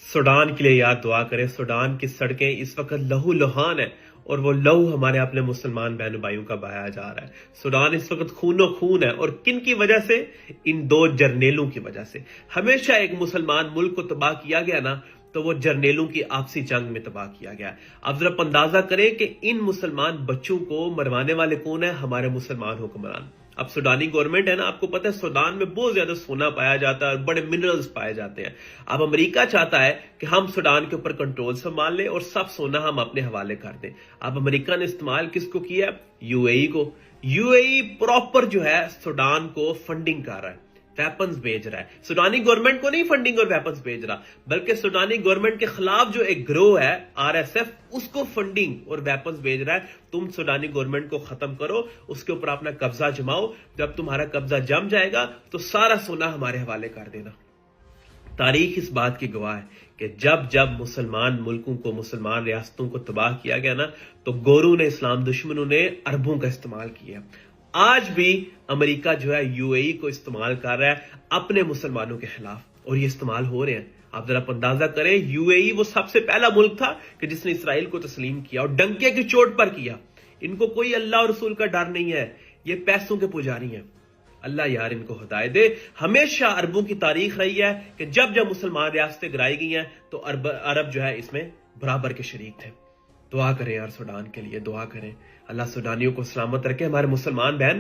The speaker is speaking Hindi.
सूडान के लिए याद दुआ करें। सूडान की सड़कें इस वक्त लहू लुहान है और वो लहू हमारे अपने मुसलमान बहनों भाइयों का बहाया जा रहा है। सूडान इस वक्त खूनो खून है और किन की वजह से? इन दो जर्नेलों की वजह से। हमेशा एक मुसलमान मुल्क को तबाह किया गया ना, तो वो जर्नेलों की आपसी जंग में तबाह किया गया। अब जरा अंदाजा करें कि इन मुसलमान बच्चों को मरवाने वाले कौन है? हमारे मुसलमान हुक्मरान। अब सूडानी गवर्नमेंट है ना, आपको पता है सूडान में बहुत ज्यादा सोना पाया जाता है और बड़े मिनरल्स पाए जाते हैं। अब अमेरिका चाहता है कि हम सूडान के ऊपर कंट्रोल संभाल लें और सब सोना हम अपने हवाले कर दें। अब अमेरिका ने इस्तेमाल किसको किया? यूएई को। यूएई प्रॉपर जो है सूडान को फंडिंग कर रहा है, वेपन्स भेज रहा है। सूडानी गवर्नमेंट को नहीं फंडिंग और वेपन्स भेज रहा, बल्कि सूडानी गवर्नमेंट के खिलाफ जो एक ग्रोह है आरएसएफ, उसको फंडिंग और वेपन्स भेज रहा है। तुम सूडानी गवर्नमेंट को खत्म करो, उसके ऊपर अपना कब्जा जमाओ। जब तुम्हारा कब्जा जम जाएगा तो सारा सोना हमारे हवाले कर देना। तारीख इस बात की गवाह है कि जब जब मुसलमान मुल्कों को, मुसलमान रियासतों को तबाह किया गया ना, तो गोरों ने, इस्लाम दुश्मनों ने अरबों का इस्तेमाल किया। आज भी अमेरिका जो है यूएई को इस्तेमाल कर रहा है अपने मुसलमानों के खिलाफ, और ये इस्तेमाल हो रहे हैं। आप जरा अंदाजा करें, यूएई वो सबसे पहला मुल्क था कि जिसने इसराइल को तस्लीम किया और डंके की चोट पर किया। इनको कोई अल्लाह और रसूल का डर नहीं है, ये पैसों के पुजारी हैं। अल्लाह यार इनको हिदायत दे। हमेशा अरबों की तारीख रही है कि जब जब मुसलमान रियासतें गिराई गई हैं तो अरब जो है इसमें बराबर के शरीक थे। दुआ करें यार सूडान के लिए, दुआ करें। अल्लाह सूडानियों को सलामत रखे। हमारे मुसलमान बहन